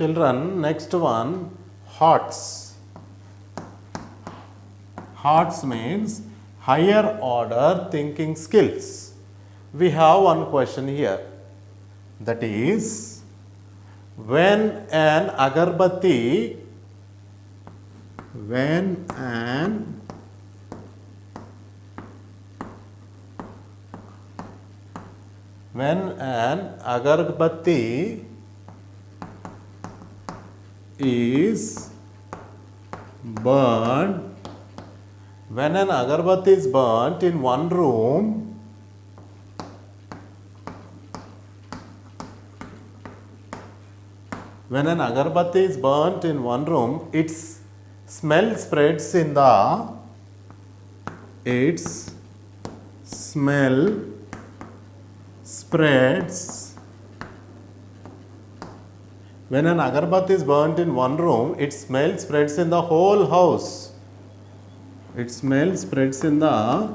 Children, next one, HOTS. HOTS means higher order thinking skills. We have one question here, that is, when an agarbatti is burned, when an agarbatti is burnt in one room, when an agarbatti is burnt in one room, its smell spreads in the when an agarbatti is burnt in one room, its smell spreads in the whole house. Its smell spreads in the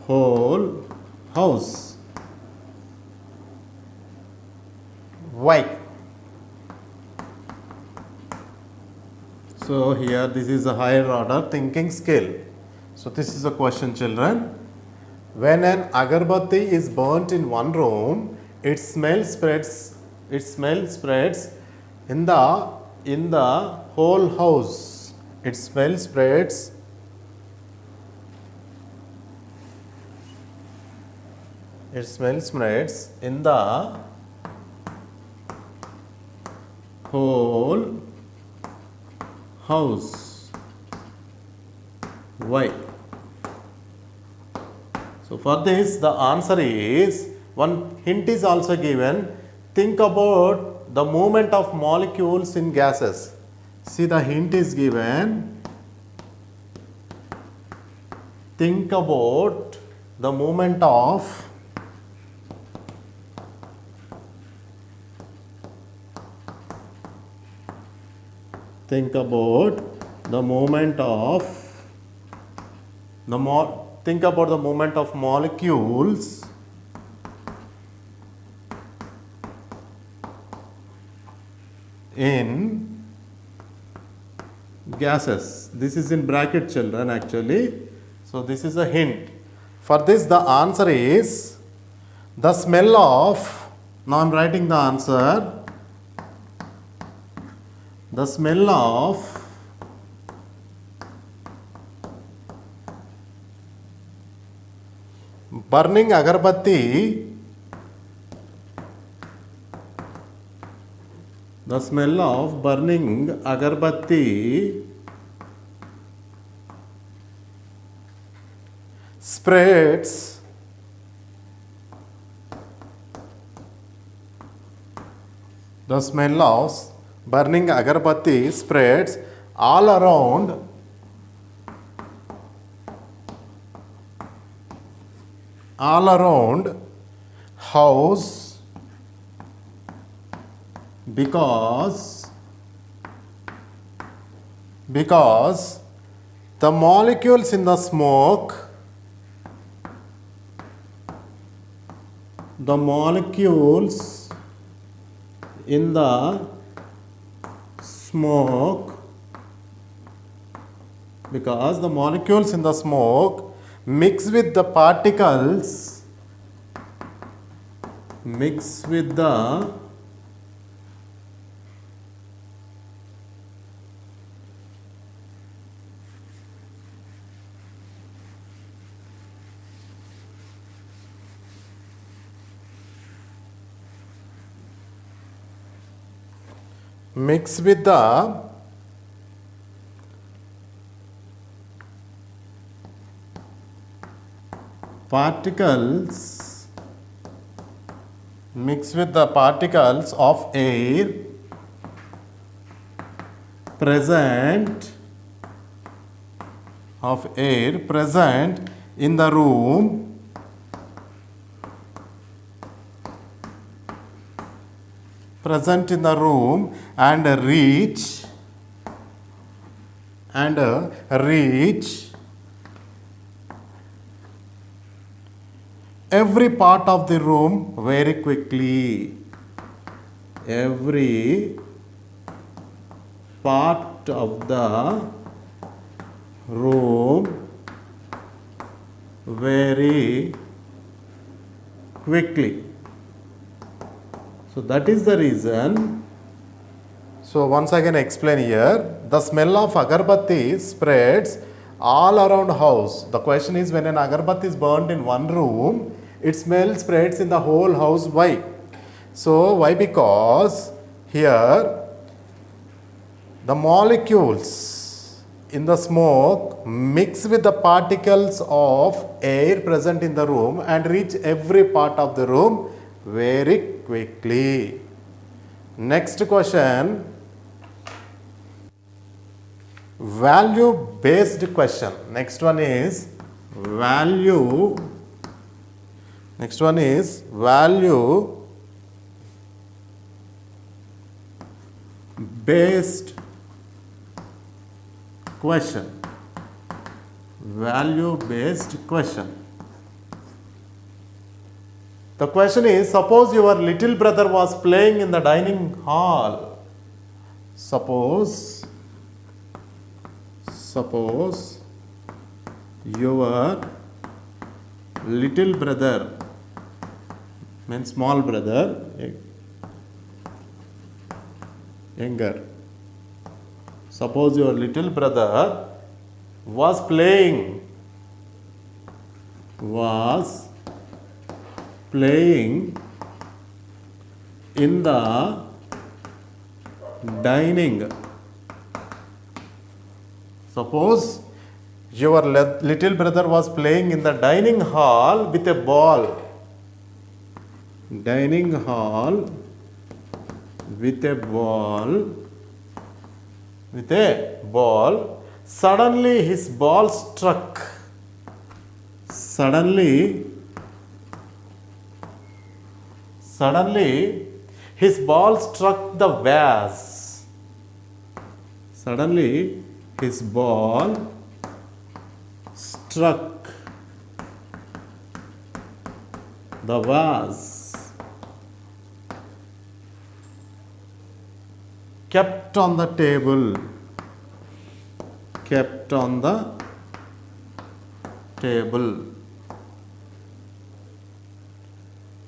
whole house. Why? So here this is a higher order thinking skill. So this is a question, children. When an agarbatti is burnt in one room, its smell spreads in the whole house. Its smell spreads in the whole house. Why? So for this the answer is, one hint is also given. Think about the movement of molecules in gases. See, the hint is given. Think about the movement of think about the movement of molecules in gases. This is in bracket, children, actually. So this is a hint. For this the answer is the smell of, now I am writing the answer, the smell of burning agarbatti, spreads all around house because the molecules in the smoke mix with the particles mix with the particles of air present in the room and reach every part of the room very quickly. Every part of the room very quickly. So that is the reason. So once again explain here, the smell of agarbatti spreads all around house. The question is, when an agarbatti is burnt in one room, its smell spreads in the whole house. Why? So why? Because here the molecules in the smoke mix with the particles of air present in the room and reach every part of the room very quickly. Next question, value based question. Next one is value based question. Value based question. The question is, suppose your little brother was playing in the dining hall. Suppose your little brother, means small brother, younger. Suppose your little brother was playing in the dining. Suppose your little brother was playing in the dining hall with a ball. Dining hall with a ball. Suddenly his ball struck. Suddenly his ball struck the vase. Suddenly his ball struck the vase. Kept on the table.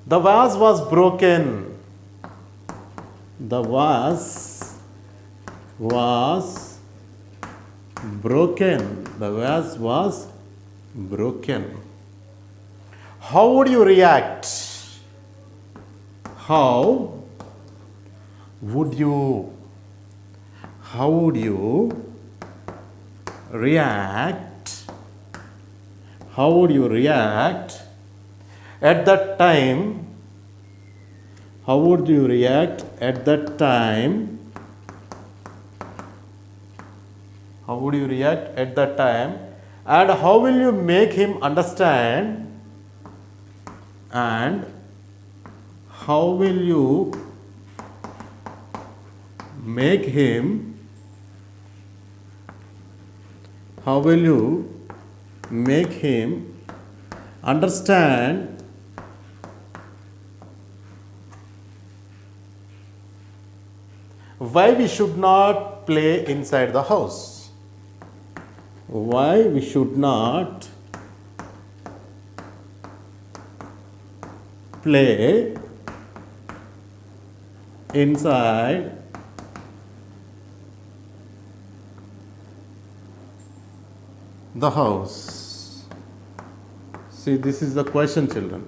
The vase was broken. The vase was broken. How would you react? How would you react at that time? How would you react at that time? And how will you make him understand? And how will you make him understand why we should not play inside the house? Why we should not play inside the house? See, this is the question, children.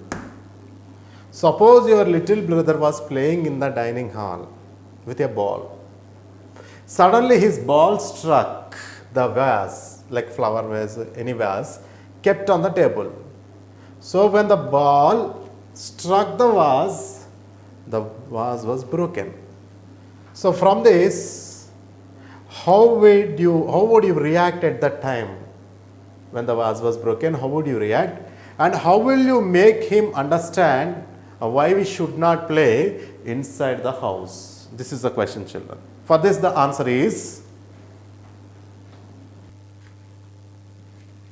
Suppose your little brother was playing in the dining hall with a ball. Suddenly his ball struck the vase, like flower vase, any vase, kept on the table. So when the ball struck the vase was broken. So from this, how would you react at that time? When the vase was broken, how would you react? And how will you make him understand why we should not play inside the house? This is the question, children. For this, the answer is,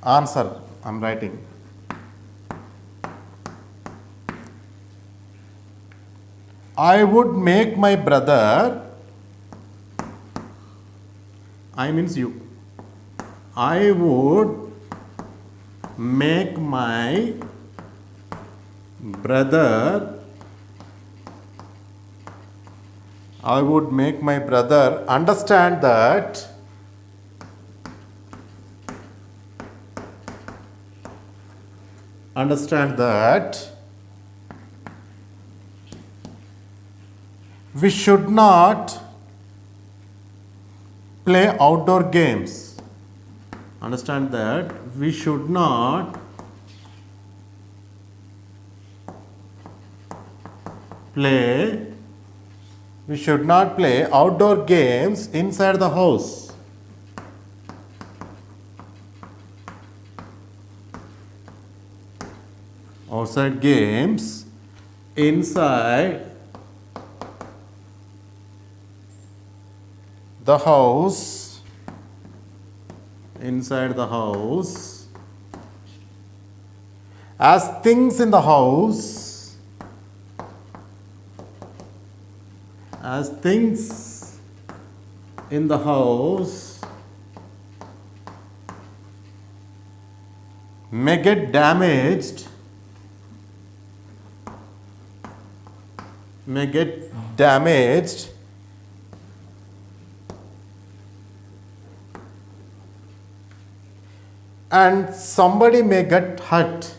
answer I'm writing. I would make my brother I means you. I would make my brother understand that we should not play outdoor games. Understand that we should not play outdoor games inside the house. Outside games inside the house, as things in the house, may get damaged, and somebody may get hurt,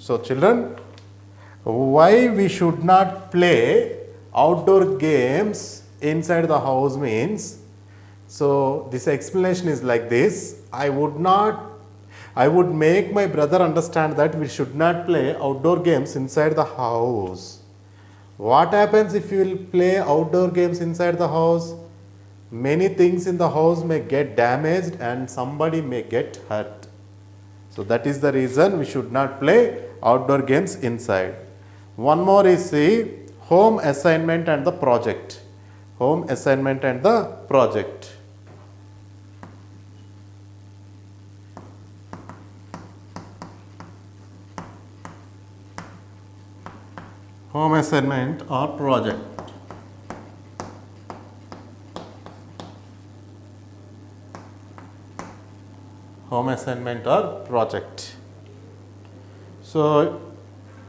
So children, why we should not play outdoor games inside the house means, so this explanation is like this. I would make my brother understand that we should not play outdoor games inside the house. What happens if you will play outdoor games inside the house? Many things in the house may get damaged and somebody may get hurt. So that is the reason we should not play outdoor games inside. One more is the home assignment and the project. Home assignment and the project. Home assignment or project. Home assignment or project. So,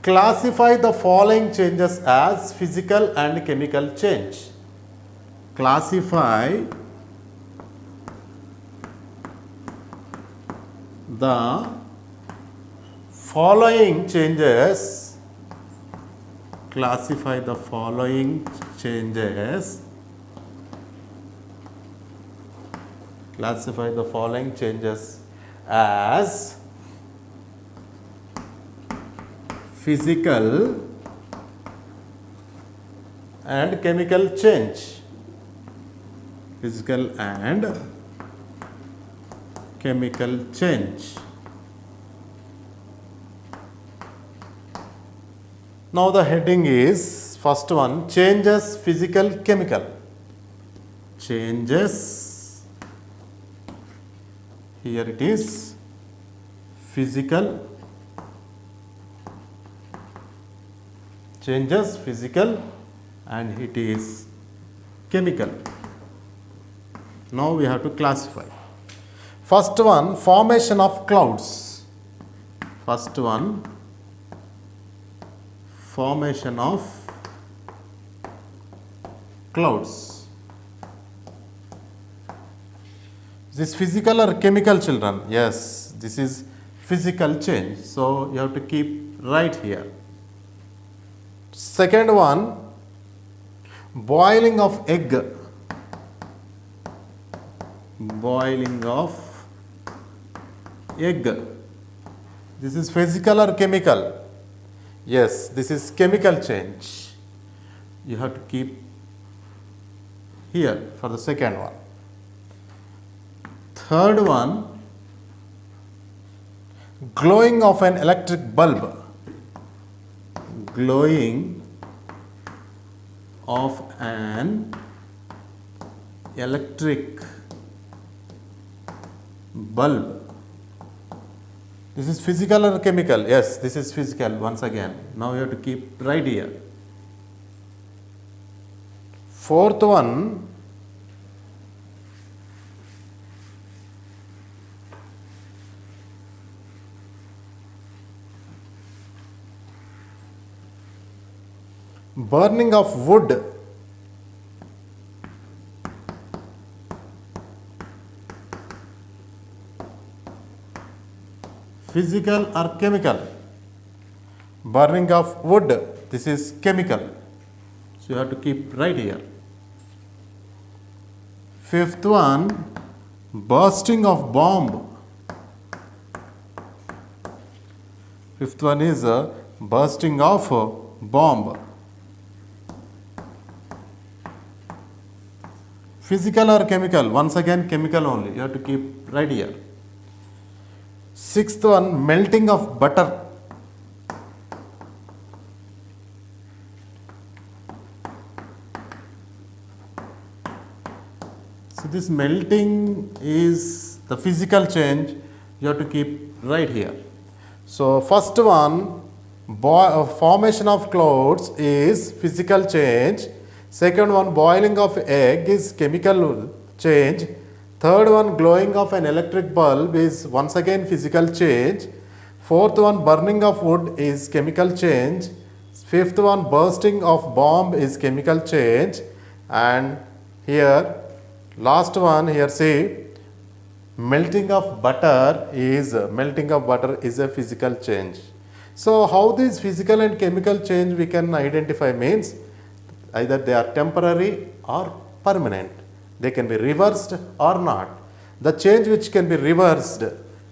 classify the following changes as physical and chemical change. Classify the following changes. Classify the following changes. Classify the following changes as physical and chemical change. Physical and chemical change. Now the heading is, first one, changes physical chemical. Changes, here it is, physical, changes physical and it is chemical. Now we have to classify. First one, formation of clouds. First one, formation of clouds. Is this physical or chemical, children? Yes, this is physical change. So you have to keep right here. Second one, boiling of egg. Boiling of egg. This is physical or chemical? Yes, this is chemical change. You have to keep here for the second one. Third one, glowing of an electric bulb. Glowing of an electric bulb. This is physical or chemical? Yes, this is physical once again. Now you have to keep right here. Fourth one, burning of wood. Physical or chemical? Burning of wood, this is chemical. So you have to keep right here. Fifth one, bursting of bomb. Fifth one is bursting of bomb. Physical or chemical? Once again chemical only. You have to keep right here. Sixth one, melting of butter. So this melting is the physical change. You have to keep right here. So first one, formation of clouds is physical change. Second one, boiling of egg is chemical change. Third one, glowing of an electric bulb is once again physical change. Fourth one, burning of wood is chemical change. Fifth one, bursting of bomb is chemical change. And here, last one here see, melting of butter is a physical change. So how these physical and chemical change we can identify means either they are temporary or permanent. They can be reversed or not. The change which can be reversed,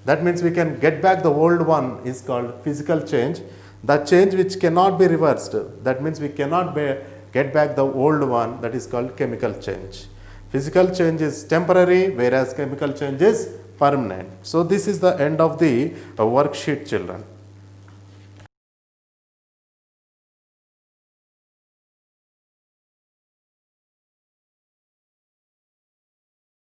that means we can get back the old one, is called physical change. The change which cannot be reversed, that means we cannot get back the old one, that is called chemical change. Physical change is temporary, whereas chemical change is permanent. So this is the end of the worksheet, children.